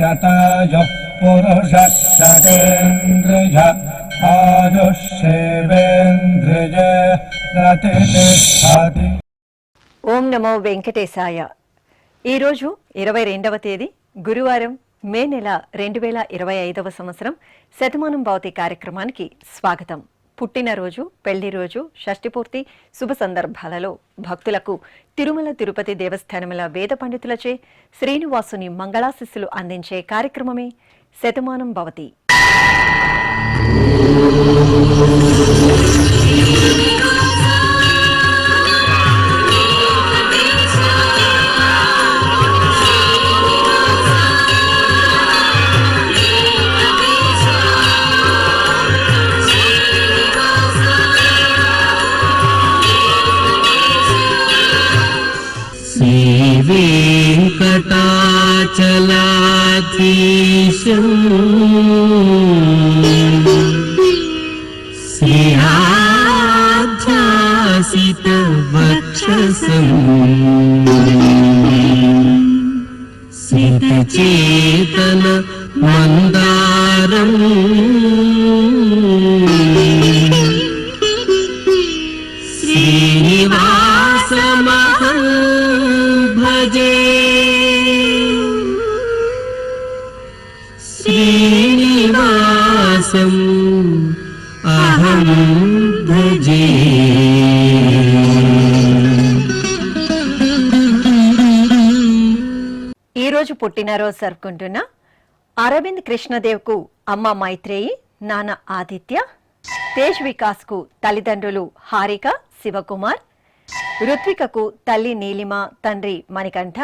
शतायुः पुरुषः शतेन्द्रिय आयुष्येवेन्द्रिय प्रतिष्ठति। ఓం నమో వెంకటేశాయ. ఈరోజు 22వ తేదీ గురువారం, మే నెల 2025వ సంవత్సరం శతమానం భవతి కార్యక్రమానికి స్వాగతం. పుట్టినరోజు, పెళ్లి రోజు, షష్ఠిపూర్తి శుభ సందర్భాలలో భక్తులకు తిరుమల తిరుపతి దేవస్థానముల వేద పండితులచే శ్రీనివాసుని మంగళాశిస్సులు అందించే కార్యక్రమమే శతమానం భవతి. వెంకటాచలాధీశం శ్రీయాధ్యాసిత వక్షసం సితచేతన మందారం శ్రీనివాసమహం భజే. శ్రీనివాసం అహం భజే. ఈరోజు పుట్టినరోజు జరుపుకుంటున్న అరవింద్ కృష్ణదేవ్కు అమ్మ మైత్రేయి, నాన్న ఆదిత్య, తేజ్ వికాస్కు తల్లిదండ్రులు హారిక, శివకుమార్, రుత్వికకు తల్లి నీలిమ, తండ్రి మణికంఠ,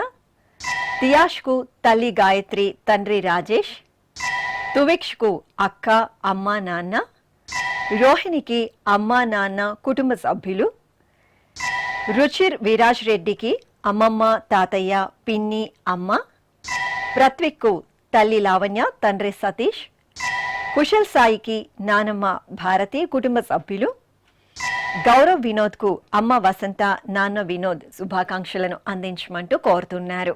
తియాష్కు తల్లి గాయత్రి, తండ్రి రాజేష్, తువిక్షకు అక్క, అమ్మ, నాన్న, రోహిణికి అమ్మ, నాన్న, కుటుంబ సభ్యులు, రుచిర్ విరాజ్ రెడ్డికి అమ్మమ్మ, తాతయ్య, పిన్ని, అమ్మ, ప్రత్విక్కు తల్లి లావణ్య, తండ్రి సతీష్, కుశల్ సాయికి నానమ్మ భారతి, కుటుంబ సభ్యులు, గౌరవ్ వినోద్కు అమ్మ వసంత, నాన్న వినోద్ శుభాకాంక్షలను అందించమంటూ కోరుతున్నారు.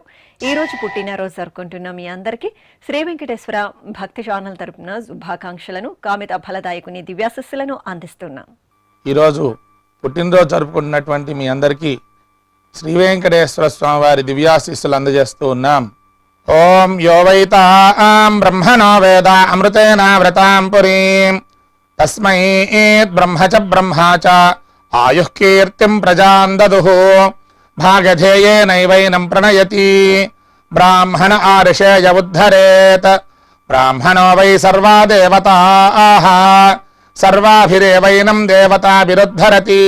ఈరోజు పుట్టినరోజు జరుపుకుంటున్న మీ అందరికీ శ్రీ వెంకటేశ్వర భక్తి ఛానల్ తరపున శుభాకాంక్షలను, కామిత ఫలదాయకుని దివ్యాశస్సులను అందిస్తున్నాం. ఈరోజు పుట్టినరోజు జరుపుకుంటున్నటువంటి మీ అందరికీ శ్రీ వెంకటేశ్వర స్వామివారి దివ్యాశీస్సులు అందజేస్తూ ఉన్నాం. ఓం యో వైతాం బ్రహ్మణో వేద అమృతేన వ్రతాం పురీం తస్మై బ్రహ్మ చ బ్రహ్మా చ ఆయుః కీర్తిం ప్రజాం దదుః భాగధేయేనైవైనం ప్రణయతి బ్రాహ్మణ ఆర్షేయ ఉద్ధరేత్ బ్రాహ్మణో వై సర్వా దేవతాః సర్వాభిరేవైనం దేవతాభిరుద్ధరతి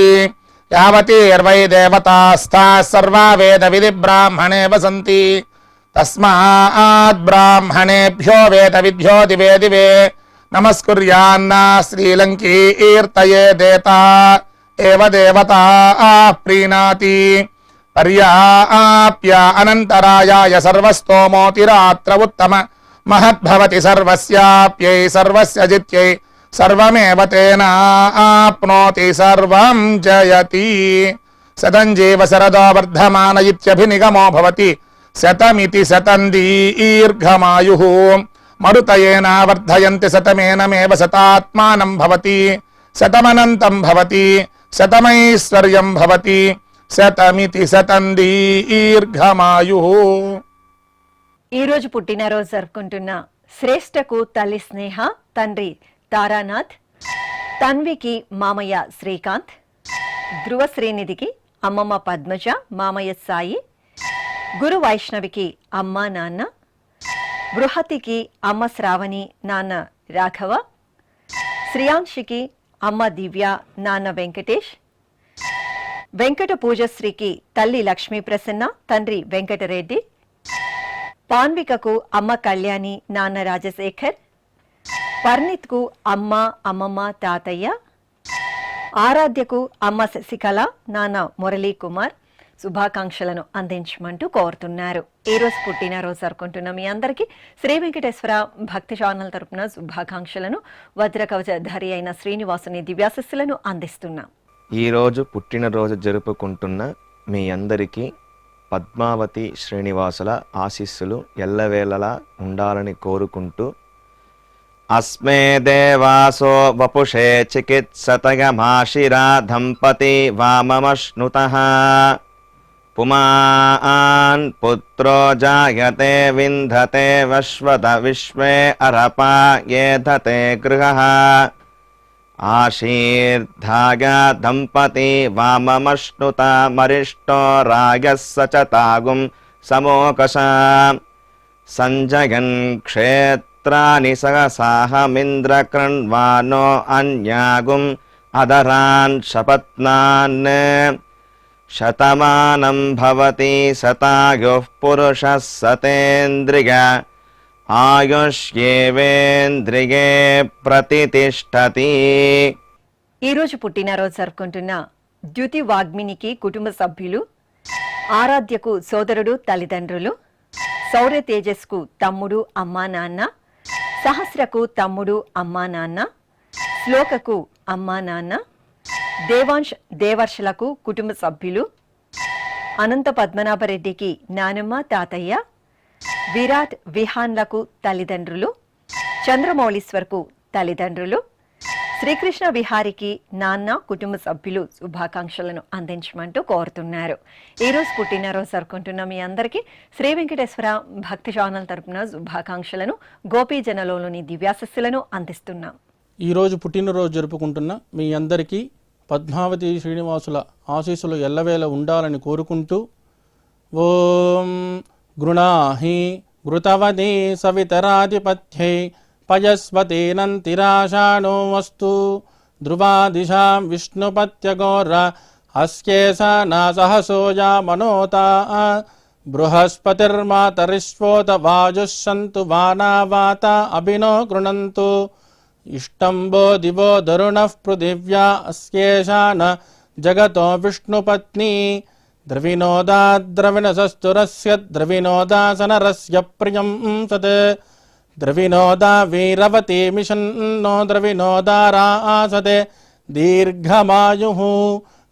యావతీర్వై దేవతాస్థాః సర్వా వేద విధి బ్రాహ్మణే వసంతి తస్మాత్ బ్రాహ్మణేభ్యో వేద విద్యో దివే దివే నమస్కుర్యాన్నా శ్రీలంకీర్తయే దేతా ఏవ దేవతా ప్రీణాతి పర్యాప్య అనంతరాయాయ సర్వస్తోమోతిరాత్ర ఉత్తమ మహద్భవతి సర్వస్యాప్యై సర్వస్య జిత్యై సర్వమేవ తేనాప్నోతి సర్వం జయతి. శతం జీవ శరదో వర్ధమాన ఇత్యభినిగమో భవతి శతమితి శతం దీర్ఘమాయుః మరుతయేన వర్ధయంతి శతమేనమేవ శతాత్మానం భవతి శతమనంతం భవతి శతమైశ్వర్యం భవతి శతమితి శతం దీర్ఘమాయుః. ఈరోజు పుట్టినరోజు జరుపుకుంటున్న శ్రేష్టకు తల్లి స్నేహ, తండ్రి తారానాథ్, తన్వికి మామయ్య శ్రీకాంత్, ధ్రువ శ్రీనిధికి అమ్మమ్మ పద్మజ, మామయ్య సాయి, గురు వైష్ణవికి అమ్మ, నాన్న, బృహతికి అమ్మ శ్రావణి, నాన్న రాఘవ, శ్రియాంశికి అమ్మ దివ్య, నాన్న వెంకటేష్, వెంకట పూజశ్రీకి తల్లి లక్ష్మీ ప్రసన్న, తండ్రి వెంకటరెడ్డి, పాన్వికకు అమ్మ కళ్యాణి, నాన్న రాజశేఖర్, పర్ణిత్కు అమ్మ, అమ్మమ్మ, తాతయ్య, ఆరాధ్యకు అమ్మ శశికళ, నాన్న మురళీ కుమార్ శుభాకాంక్షలను అందించమంటూ కోరుతున్నారు. ఈ రోజు పుట్టినరోజు జరుపుకుంటున్న మీ అందరికీ శ్రీ వెంకటేశ్వర భక్తి ఛానల్ తరపున శుభాకాంక్షలను, వజ్ర కవచధారి అయిన శ్రీనివాసుని దివ్యాశస్సులను అందిస్తున్నాం. ఈరోజు పుట్టినరోజు జరుపుకుంటున్న మీ అందరికీ పద్మావతి శ్రీనివాసుల ఆశీస్సులు ఎల్లవేళలా ఉండాలని కోరుకుంటూ అస్మే దేవాసో వపుషే చికిత్సతయమాశిరా దంపతి వామమశ్నుతః పుమాన్ పుత్రో జాయతే వింధతే వశ్వత విశ్వే అరపా ఏధతే గృహః ఆశీర్ధాయ దంపతి వామమశ్నుత మరిష్టో రాయః సచతాగుం సమోకష సంజయన్ క్షేత్రాని సహసాహమింద్రకృణ్వానో అన్యాగుం అదరాన్ శపత్నాన్ శతమానం భవతి శతాయుః పురుషः సతేంద్రియ ఆయుష్యేవేంద్రియే ప్రతితిష్టతి. ఈరోజు పుట్టినరోజు జరుపుకుంటున్న ద్యుతి వాగ్మినికి కుటుంబ సభ్యులు, ఆరాధ్యకు సోదరుడు తల్లిదండ్రులు, శౌర్య తేజస్కు తమ్ముడు అమ్మా నాన్న, సహస్రకు తమ్ముడు అమ్మా నాన్న, శ్లోకకు అమ్మా నాన్న, దేవాంశ్ దేవర్షులకు కుటుంబ సభ్యులు, అనంత పద్మనాభరెడ్డికి నానమ్మ తాతయ్య, విరాట్ విహాన్లకు తల్లిదండ్రులు, చంద్రమౌళీశ్వర్కు తల్లిదండ్రులు, శ్రీకృష్ణ విహారికి నాన్న కుటుంబ సభ్యులు శుభాకాంక్షలను అందించమంటూ కోరుతున్నారు. ఈరోజు పుట్టినరోజు జరుపుకుంటున్న మీ అందరికీ శ్రీ వెంకటేశ్వర భక్తి ఛానల్ తరపున శుభాకాంక్షలను, గోపీజనలోని దివ్యాశస్సులను అందిస్తున్నాం. ఈరోజు పుట్టినరోజు జరుపుకుంటున్న మీ అందరికీ పద్మావతి శ్రీనివాసుల ఆశీస్సులు ఎల్లవేళ ఉండాలని కోరుకుంటూ ఓం గృణాహి ఘృతవదే సవితరాధిపత్యై పయస్వతేనంతిరాషాణో వస్తు ధ్రువాదిశాం విష్ణుపత్యగోర అస్యేషానా సహసోజా మనోతా బృహస్పతిర్మాతరిష్వోత వాజుస్సంతు వానావాత అభినో గృణంతు ఇష్టంబో దివో దరుణః పృథివ్యా అస్యేషాన జగతో విష్ణుపత్ని ద్రవినోదాద్రవిణసస్తురస్య ద్రవినోదాసనరస్య ప్రియం సత్ ద్రవినోదా వీరవతి మిషన్నో ద్రవినోదారాసతే దీర్ఘమాయుః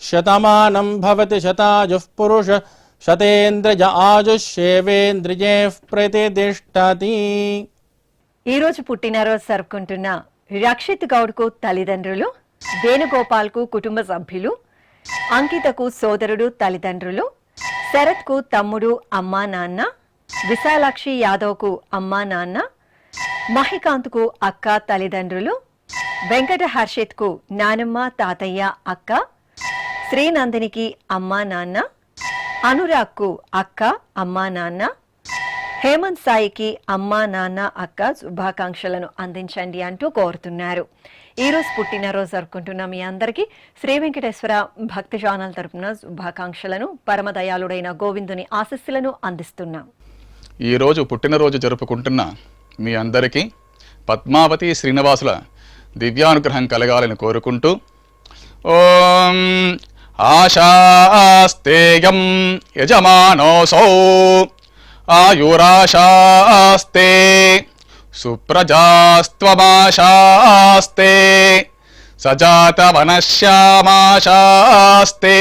శతమానం భవతి శతాయుః పురుష శతేంద్రియ ఆయుష్యేవేంద్రియే ప్రతిదిష్టతి. ఈరోజు పుట్టినరోజు జరుపుకుంటున్న రక్షిత్ గౌడ్కు తల్లిదండ్రులు, వేణుగోపాల్కు కుటుంబ సభ్యులు, అంకితకు సోదరుడు తల్లిదండ్రులు, శరత్కు తమ్ముడు అమ్మా నాన్న, విశాలాక్షి యాదవ్కు అమ్మా నాన్న, మహికాంత్కు అక్క తల్లిదండ్రులు, వెంకట హర్షిత్కు నానమ్మ తాతయ్య అక్క, శ్రీనందినికి అమ్మా నాన్న, అనురాగ్కు అక్క అమ్మా నాన్న, హేమంత్ సాయికి అమ్మా నాన్న అక్క శుభాకాంక్షలను అందించండి అంటూ కోరుతున్నారు. ఈరోజు పుట్టినరోజు జరుపుకుంటున్న మీ అందరికీ శ్రీ వెంకటేశ్వర భక్తి ఛానల్ తరపున శుభాకాంక్షలను, పరమదయాళుడైన గోవిందుని ఆశీస్సులను అందిస్తున్నాం. ఈరోజు పుట్టినరోజు జరుపుకుంటున్న మీ అందరికీ పద్మావతి శ్రీనివాసుల దివ్యానుగ్రహం కలగాలని కోరుకుంటూ ఓం ఆశాస్తేయం యజమానోసౌ ఆయురాశాస్తే సుప్రజాస్త్వమాశాస్తే సజాతవనశ్యామాశాస్తే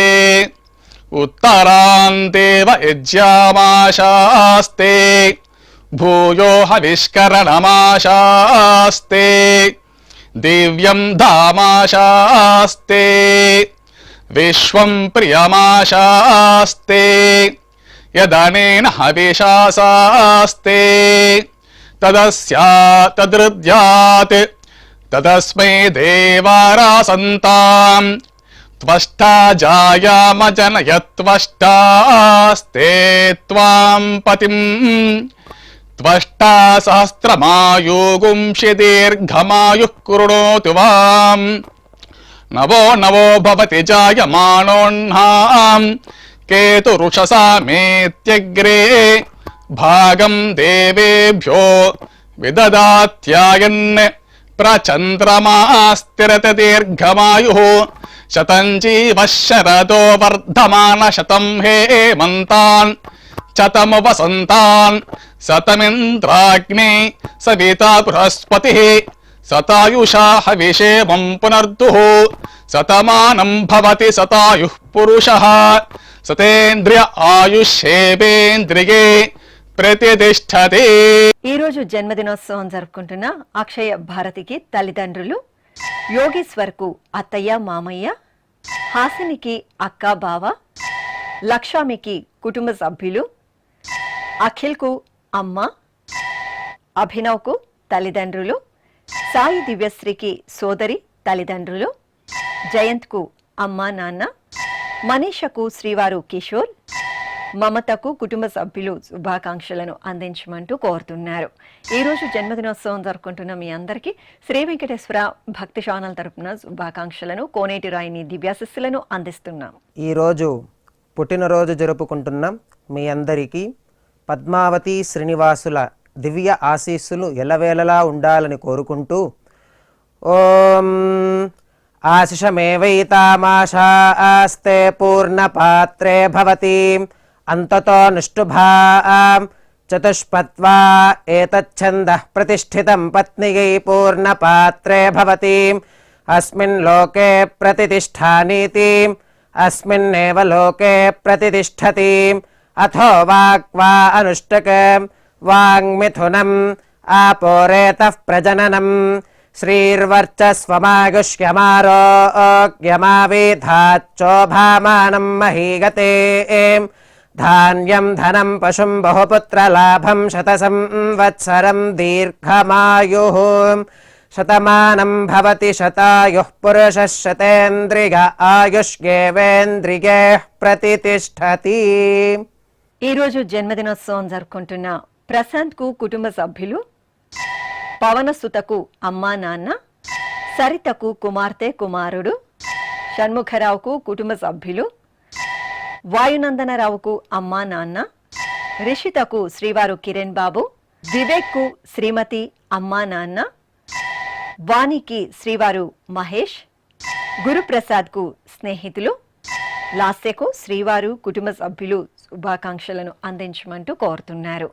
ఉత్తరాంతేవ యజ్యామాశాస్తే భూయో హవిష్కరణమాశాస్తే దివ్యం ధామాశాస్తే విశ్వం ప్రియమాశాస్తే యదనేన హవిషాసాస్తే తదస్యాతదృద్యాత్ తదస్మై దేవారాసంతాం త్వష్టా జాయామజనయత్వష్టాస్తే త్వాం పతిం త్వష్టా సహస్రమాయుగుంషి దీర్ఘమాయుః కృణోతు వాం నవో నవో భవతి జాయమానోన్నాం కేతురుషసామేత్యగ్రే భాగం దేవేభ్యో విదదాత్యాయన్ ప్రచంద్రమాస్థిరత దీర్ఘమాయుః శతం జీవః శరదో వర్ధమాన శతం హేమంతాన్ శతము వసంతాన్ శతమింద్రాగ్నే సవితా బృహస్పతిః శతాయుషా హవిషేమం పునర్దుః శతమానం భవతి శతాయుః పురుషः సతేంద్రియ ఆయుష్యేవేంద్రియే ప్రతిష్టతి. ఈ రోజు జన్మదినోత్సవం జరుపుకుంటున్న అక్షయ భారతికి తల్లిదండ్రులు, యోగేశ్వర్కు అత్తయ్య మామయ్య, హాసినికి అక్క బావ, లక్ష్మికి కుటుంబ సభ్యులు, అఖిల్కు అమ్మ, అభినవ్కు తల్లిదండ్రులు, సాయి దివ్యశ్రీకి సోదరి తల్లిదండ్రులు, జయంత్కు అమ్మ నాన్న, మనీషకు శ్రీవారు కిషోర్, మమతకు కుటుంబ సభ్యులు శుభాకాంక్షలను అందించమంటూ కోరుతున్నారు. ఈ రోజు జన్మదినోత్సవం జరుపుకుంటున్న మీ అందరికీ శ్రీ వెంకటేశ్వర భక్తి ఛానల్ తరపున శుభాకాంక్షలను, కోనేటి రాయిని దివ్యాశిస్సులను అందిస్తున్నాం. ఈరోజు పుట్టినరోజు జరుపుకుంటున్న మీ అందరికీ పద్మావతి శ్రీనివాసుల దివ్య ఆశీస్సులు ఎల్లవేళలా ఉండాలని కోరుకుంటూ ఓం ఆశిషమేవైతామాశాస్తే పూర్ణపాత్రే భవతి అంతతో నిష్ఠుభాం చతుష్పత్వా ఏతచ్ఛందః ప్రతిష్ఠితం పత్నిగై పూర్ణపాత్రే భవతి అస్మిన్ లోకే ప్రతిష్ఠానీతి అస్మిన్నేవ లోకే ప్రతిష్ఠతి అథో వాక్వా అనుష్టకం వాంగ్మిథునం ఆపోరేతః ప్రజననం శ్రీర్వర్చస్వమాగుష్యమారోగ్యమావేధాచ్చోభామానం మహీగతే ధాన్యం ధనం పశుం బహుపుత్రలాభం శతసంవత్సరం దీర్ఘమాయుః శతమానం భవతి శతాయుః పురుషः శతేంద్రియ ఆయుష్యేవేంద్రియే ప్రతిష్టతి. ఈరోజు జన్మదినోత్సవం జరుపుకుంటున్న ప్రశాంత్కు కుటుంబ సభ్యులు, పవనసుతకు అమ్మా నాన్న, సరితకు కుమార్తె కుమారుడు, షణ్ముఖరావుకు కుటుంబ సభ్యులు, వాయునందనరావుకు అమ్మా నాన్న, రిషితకు శ్రీవారు కిరణ్ బాబు, వివేక్కు శ్రీమతి అమ్మా నాన్న, వాణికి శ్రీవారు మహేష్, గురుప్రసాద్కు స్నేహితులు, లాస్యకు శ్రీవారు కుటుంబ సభ్యులు శుభాకాంక్షలను అందించమంటూ కోరుతున్నారు.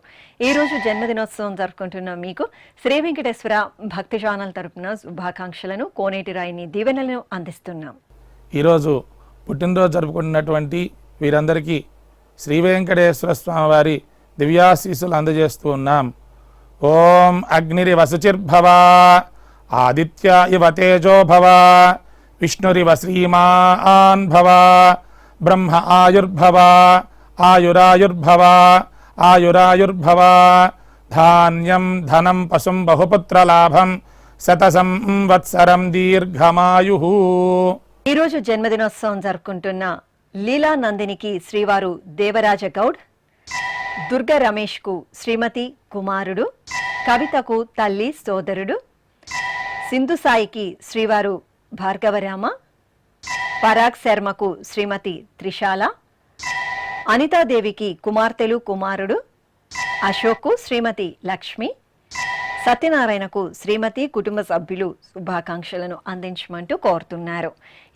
ఈ రోజు జన్మదినోత్సవం జరుపుకుంటున్న మీకు శ్రీ వెంకటేశ్వర భక్తి ఛానల్ తరపున శుభాకాంక్షలను, కోనేటి రాయిని దీవెనలను అందిస్తున్నాం. ఈరోజు పుట్టినరోజు జరుపుకుంటున్నటువంటి వీరందరికీ శ్రీ వెంకటేశ్వర స్వామివారి దివ్యాశీస్సులు అందజేస్తూ ఉన్నాం. ఓం అగ్నిరివ శుచిర్భవ, ఆదిత్య ఇవ తేజో భవ, విష్ణురివ శ్రీమాన్ భవ, బ్రహ్మ ఆయుర్భవ, ఆయురాయుర్భవ, ఆయురాయుర్భవ, ధాన్యం ధనం పశుం బహుపుత్రలాభం శతసంవత్సరం దీర్ఘమాయుః. ఈరోజు జన్మదినోత్సవం జరుపుకుంటున్న లీలా నందినికి శ్రీవారు దేవరాజ గౌడ్, దుర్గ రమేష్కు శ్రీమతి కుమారుడు, కవితకు తల్లి సోదరుడు, సింధు సాయికి శ్రీవారు భార్గవరామ, పరాగ్ శర్మకు శ్రీమతి త్రిశాల, అనితాదేవికి కుమార్తెలు కుమారుడు, అశోక్కు శ్రీమతి లక్ష్మి, సత్యనారాయణకు శ్రీమతి కుటుంబ సభ్యులు శుభాకాంక్షలను అందించమంటూ కోరుతున్నారు.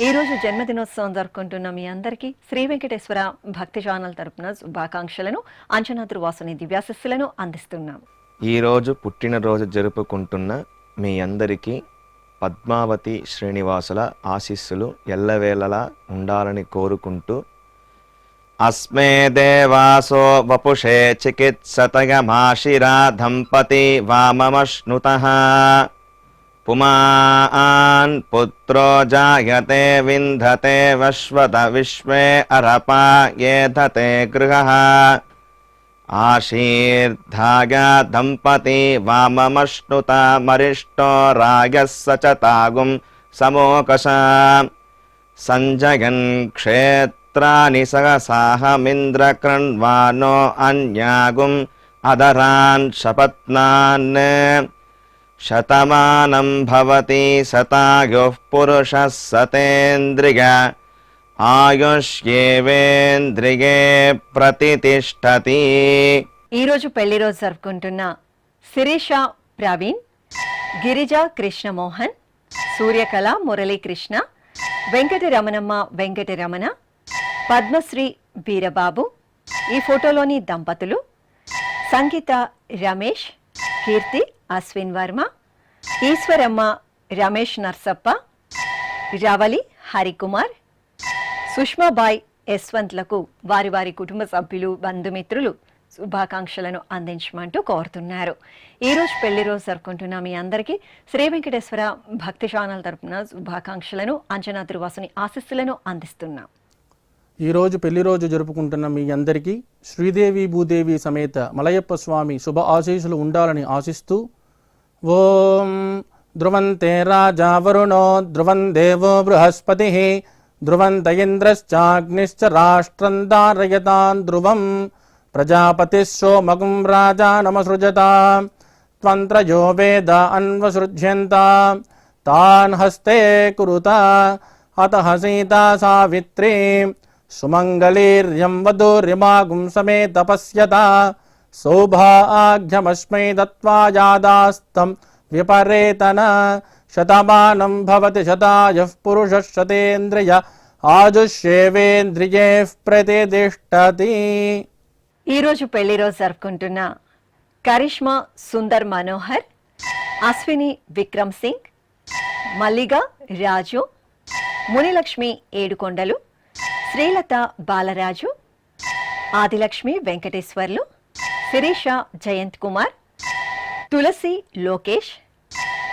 ఈ రోజు జన్మదినోత్సవం జరుపుకుంటున్న మీ అందరికీ శ్రీ వెంకటేశ్వర భక్తి ఛానల్ తరపున శుభాకాంక్షలను, అంచనాద్రి వాసుని దివ్యాశిస్సులను అందిస్తున్నాం. ఈరోజు పుట్టినరోజు జరుపుకుంటున్న మీ అందరికీ పద్మావతి శ్రీనివాసుల ఆశీస్సులు ఎల్లవేళలా ఉండాలని కోరుకుంటూ అస్మే దేవాసో వపుషే చికిత్సతయమాశిరా దంపతి వామమశ్నుతః పుమాన్ పుత్రో జాయతే వింధతే వశ్వత విశ్వే అరపా ఏధతే గృహః ఆశీర్ధాయ దంపతి వామమశ్నుత మరిష్టో రాయః సచతాగుం సమోకష సంజయన్ క్షేత్రాని సహసాహమింద్రకృణ్వానో అన్యాగుం అదరాన్ శపత్నాన్ శతమానం భవతి శతాయుః పురుషः సతేంద్రియ ఆయుష్యేవేంద్రియే ప్రతిష్టతి. ఈరోజు పెళ్లి రోజు జరుపుకుంటున్న శిరీష ప్రవీణ్, గిరిజ కృష్ణమోహన్, సూర్యకళ మురళీకృష్ణ, వెంకటరమణమ్మ వెంకటరమణ, పద్మశ్రీ వీరబాబు, ఈ ఫోటోలోని దంపతులు, సంగీత రమేష్, కీర్తి అశ్విన్ వర్మ, ఈశ్వరమ్మ రమేష్ నర్సప్ప, రవలి హరికుమార్, సుష్మాబాయ్ యశ్వంత్లకు వారి వారి కుటుంబ సభ్యులు బంధుమిత్రులు శుభాకాంక్షలను అందించమంటూ కోరుతున్నారు. ఈరోజు పెళ్లి రోజు జరుపుకుంటున్న మీ అందరికీ శ్రీ వెంకటేశ్వర భక్తి ఛానల్ తరపున శుభాకాంక్షలను, అంజనా దుర్వాసుని ఆశీస్సులను అందిస్తున్నాం. ఈరోజు పెళ్లి రోజు జరుపుకుంటున్న మీ అందరికీ శ్రీదేవి భూదేవి సమేత మలయప్ప స్వామి శుభ ఆశీస్సులు ఉండాలని ఆశిస్తూ ఓం ధ్రువంతే రాజా వరుణో ధ్రువం దేవో బృహస్పతి ధ్రువంత ఇంద్రశ్చాగ్నిశ్చ రాష్ట్రం ధారయతాన్ ధ్రువం ప్రజాపతిः సోమగుం రాజా నమసృజతాం త్వంత్రయో వేద అన్వసృజ్యంతాం తాన్ హస్తే కురుత అతః సీతా సావిత్రీ సుమంగళీర్యం వధూర్యమాగుం సమే తపస్యత సౌభాగ్యమస్మై దత్వా యాదాస్తం విపరేతన శతమానం భవతి శతాయః పురుషः శతేంద్రియ ఆజుష్యేవేంద్రియే ప్రతిష్టతి. ఈరోజు పెళ్లి రోజు జరుపుకుంటున్న కరిష్మా సుందర్ మనోహర్, అశ్విని విక్రమ్ సింగ్, మల్లిగా రాజు, మునిలక్ష్మి ఏడుకొండలు, శ్రీలత బాలరాజు, ఆదిలక్ష్మి వెంకటేశ్వర్లు, శిరీష జయంత్ కుమార్, తులసి లోకేష్,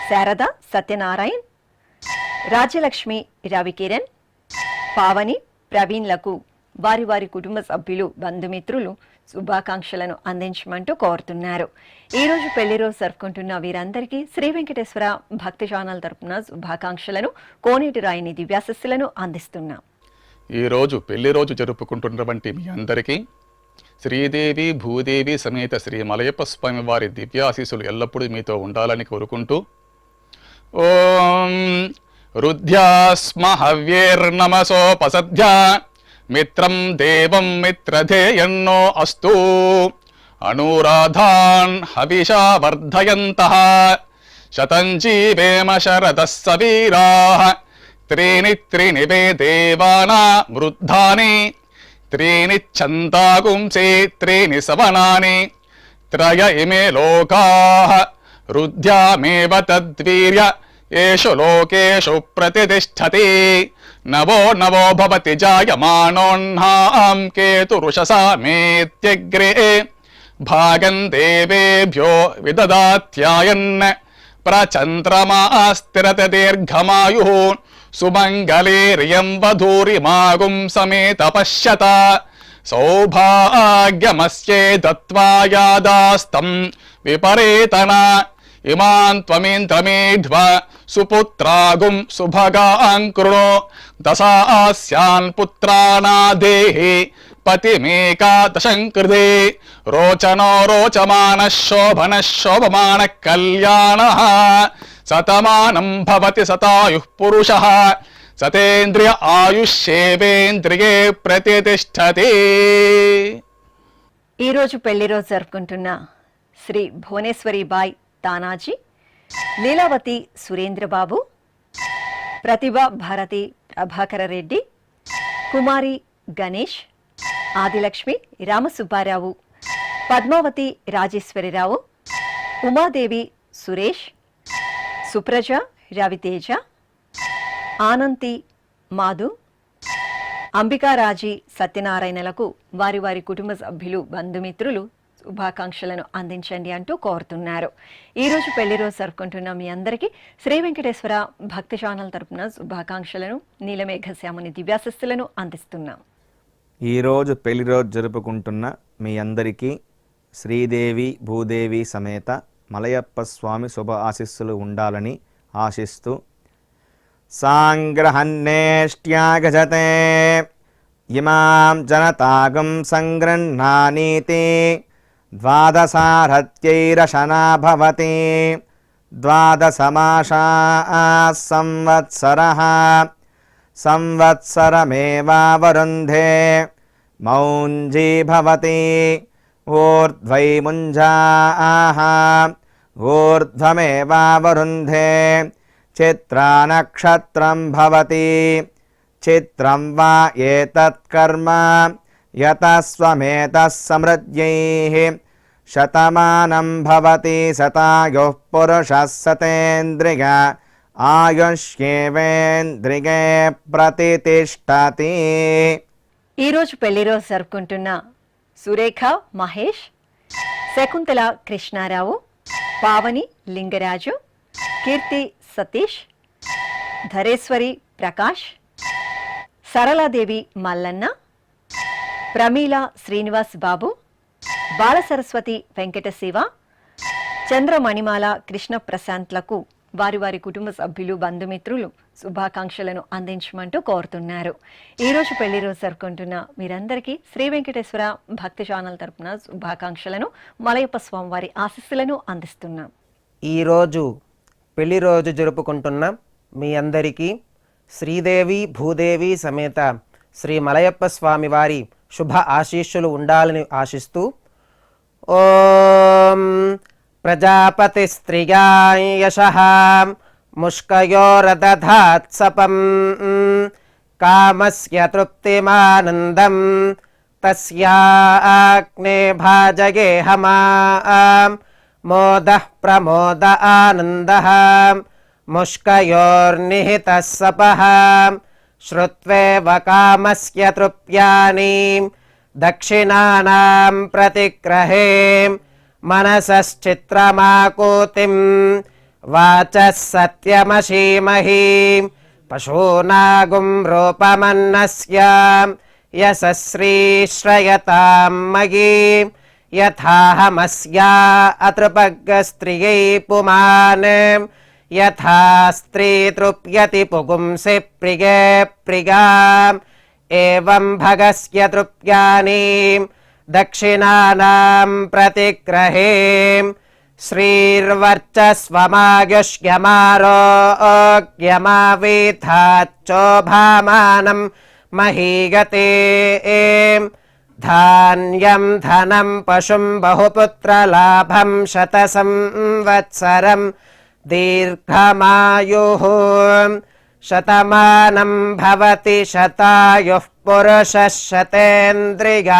శారద సత్యనారాయణ్, రాజ్యలక్ష్మి రవికిరణ్, పావని ప్రవీణ్లకు వారి వారి కుటుంబ సభ్యులు బంధుమిత్రులు శుభాకాంక్షలను అందించమంటూ కోరుతున్నారు. ఈరోజు పెళ్లి రోజు జరుపుకుంటున్న వీరందరికీ శ్రీ వెంకటేశ్వర భక్తి ఛానల్ తరపున శుభాకాంక్షలను, కోనేటి రాయిని దివ్యాశస్సులను అందిస్తున్నాం. ఈరోజు పెళ్లి రోజు జరుపుకుంటున్నటువంటి మీ అందరికీ శ్రీదేవి భూదేవి సమేత శ్రీ మలయప్ప స్వామి వారి దివ్యాశీస్సులు ఎల్లప్పుడూ మీతో ఉండాలని కోరుకుంటూ ఓం రుద్ధ్యాస్మ హవ్యేర్నమసోపసద్ధ్యా మిత్రం దేవం మిత్రధేయన్నో అస్తు అనురాధాన్ హవిషా వర్ధయంతః శతం జీవేమ శరదః సవీరాః త్రీణి త్రీణి వే దేవానా వృద్ధాని త్రీణి ఛందాగుంసే త్రీణి సవనాని త్రయ ఇమే లోకాః రుద్ధ్యామేవ తద్వీర్య ఏషు లోకేషు ప్రతిష్టతి నవో నవో భవతి జాయమానోన్హాం కేతురుషసా మేత్యగ్రే భాగం దేవేభ్యో విదదాత్యాయన్ ప్రచంద్రమాస్తిరత దీర్ఘమాయు సుమంగళీర్యం వధూరిమాగుం సమేత పశ్యత సౌభాగ్యమస్యే దత్వా యాదాస్తం విపరేతన ఇమాన్ త్వమేంద్రమేధ్వ సుపుత్రాగుం సుభగాం కృణో దశాస్యాన్ పుత్రానాదేహి పతిమేకాదశం కృతే రోచనో రోచమాన శోభన శోభమాన కళ్యాణ శతమానం భవతి శతాయుః పురుషః సతేంద్రియ ఆయుష్యేవేంద్రియే ప్రతిష్టతి. ఈరోజు పెళ్లి రోజు జరుపుకుంటున్న శ్రీ భువనేశ్వరి బాయ్ తానాజీ, లీలావతి సురేంద్రబాబు, ప్రతిభ భారతి ప్రభాకర రెడ్డి, కుమారి గణేష్, ఆదిలక్ష్మి రామసుబ్బారావు, పద్మావతి రాజేశ్వరిరావు, ఉమాదేవి సురేష్, సుప్రజ రవితేజ, ఆనంతి మాధు, అంబికారాజీ సత్యనారాయణలకు వారి వారి కుటుంబ సభ్యులు బంధుమిత్రులు శుభాకాంక్షలను అందించండి అంటూ కోరుతున్నారు. ఈరోజు పెళ్లి రోజు జరుపుకుంటున్న మీ అందరికీ శ్రీ వెంకటేశ్వర భక్తి ఛానల్ తరపున శుభాకాంక్షలను, నీలమేఘశ్యాముని దివ్యాశస్సులను అందిస్తున్నాం. ఈరోజు పెళ్లి రోజు జరుపుకుంటున్న మీ అందరికీ శ్రీదేవి భూదేవి సమేత మలయప్ప స్వామి శుభ ఆశీస్సులు ఉండాలని ఆశిస్తూ సాంగ్రహన్నేష్ట్యాగజతే ఇమాం జనతాగం సంగృహ్ణానీతి ద్వాదశారథ్యైరశనా భవతి ద్వాదశమాసా సంవత్సరః సంవత్సరమేవావరుంధే మౌంజీ భవతి ఊర్ధ్వై ముంజాః ఊర్ధ్వమేవావరుంధే చిత్రానక్షత్రం భవతి చిత్రం వా ఏతత్కర్మ యతస్వమేతః సమృద్ధ్యైః శతమానం భవతి శతాయుః పురుషः శతేంద్రియ ఆయుష్యేవేంద్రియే ప్రతిష్టతి. ఈరోజు పెళ్లి రోజు జరుపుకుంటున్న సురేఖ మహేష్, శకుంతల కృష్ణారావు, పావని లింగరాజు, కీర్తి సతీష్, ధరేశ్వరి ప్రకాష్, సరళాదేవి మల్లన్న, ప్రమీల శ్రీనివాస్ బాబు, బాలసరస్వతి వెంకట శివ, చంద్రమణిమాల కృష్ణ ప్రశాంత్లకు వారి వారి కుటుంబ సభ్యులు బంధుమిత్రులు శుభాకాంక్షలను అందించమంటూ కోరుతున్నారు. ఈరోజు పెళ్లి రోజు జరుపుకుంటున్న మీరందరికీ శ్రీ వెంకటేశ్వర భక్తి ఛానల్ తరపున శుభాకాంక్షలను, మలయప్ప స్వామి వారి ఆశీస్సులను అందిస్తున్నాం. ఈరోజు పెళ్లి రోజు జరుపుకుంటున్న మీ అందరికీ శ్రీదేవి భూదేవి సమేత శ్రీ మలయప్ప స్వామి వారి శుభ ఆశీస్సులు ఉండాలని ఆశిస్తూ ఓం ప్రజాపతి స్త్రియాయ యశః ముష్కయోరదధాత్సపం కామస్య తృప్తిమానందం తస్యాగ్నే భాజగేహమాం మోదః ప్రమోద ఆనందః ముష్కయోర్నిహితః సపః శ్రుత్వేవ కామస్య తృప్యాని దక్షిణానాం ప్రతిగ్రహే మనసశ్చిత్రమాకూతిం వాచः సత్యమశీమహి పశూనాగుం రూపమన్నస్య యశశ్రీశ్రయతాం మయీ యథాహమస్యా అతృపగ్గస్త్రియై పుమాన్ యథా స్త్రీ తృప్యతి పుగుంసి ప్రియే ప్రియాం ఏవం భగస్య తృప్యాని దక్షిణానాం ప్రతిగ్రహే శ్రీర్వర్చస్వమాయుష్యమారోగ్యమావేథాచ్చోభామానం మహీగతే ధాన్యం ధనం పశుం బహుపుత్రలాభం శతసంవత్సరం దీర్ఘమాయుః శతమానం భవతి శతాయుః పురుషः శతేంద్రియ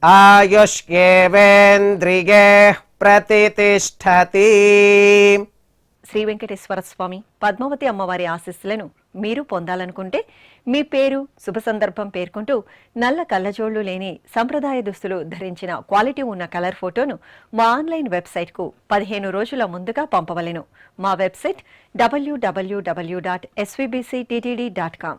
ఆయుష్యేవేంద్రియే ప్రతితిష్ఠతి. శ్రీ వెంకటేశ్వర స్వామి పద్మావతి అమ్మవారి ఆశీస్సులను మీరు పొందాలనుకుంటే మీ పేరు, శుభ సందర్భం పేర్కొంటూ నల్ల కళ్ళజోళ్లు లేని సంప్రదాయ దుస్తులు ధరించిన క్వాలిటీ ఉన్న కలర్ ఫోటోను మా ఆన్లైన్ వెబ్సైట్కు 15 రోజుల ముందుగా పంపవలెను. మా వెబ్సైట్ www.svbcttd.com.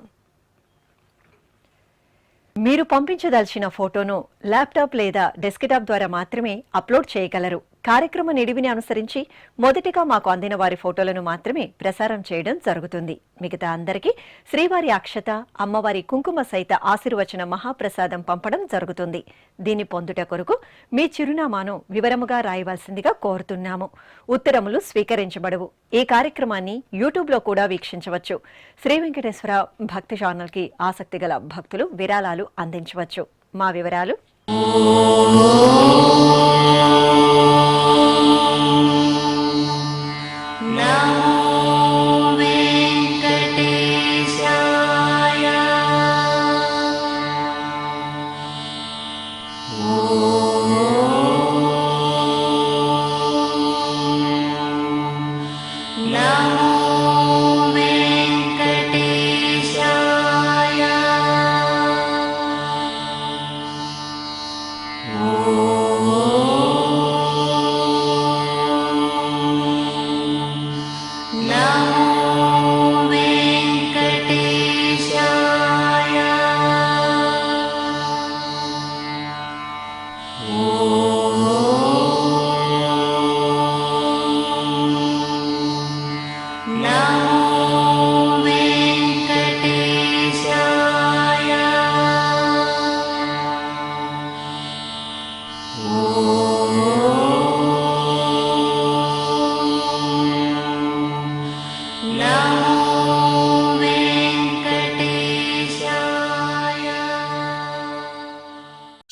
మీరు పంపించదలిచిన ఫోటోను ల్యాప్టాప్ లేదా డెస్క్టాప్ ద్వారా మాత్రమే అప్లోడ్ చేయగలరు. కార్యక్రమ నిడివిని అనుసరించి మొదటిగా మాకు అందిన వారి ఫోటోలను మాత్రమే ప్రసారం చేయడం జరుగుతుంది. మిగతా అందరికీ శ్రీవారి అక్షత, అమ్మవారి కుంకుమ సహిత ఆశీర్వచన మహాప్రసాదం పంపడం జరుగుతుంది. దీన్ని పొందుట కొరకు మీ చిరునామాను వివరముగా రాయవలసిందిగా కోరుతున్నాము. ఉత్తరములు స్వీకరించబడవు. ఈ కార్యక్రమాన్ని యూట్యూబ్లో కూడా వీక్షించవచ్చు. శ్రీ వెంకటేశ్వర భక్తి ఛానల్కి ఆసక్తి గల భక్తులు విరాళాలు అందించవచ్చు. మా వివరాలు: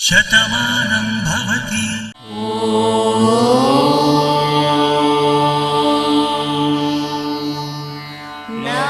శతమానం భవతి. నా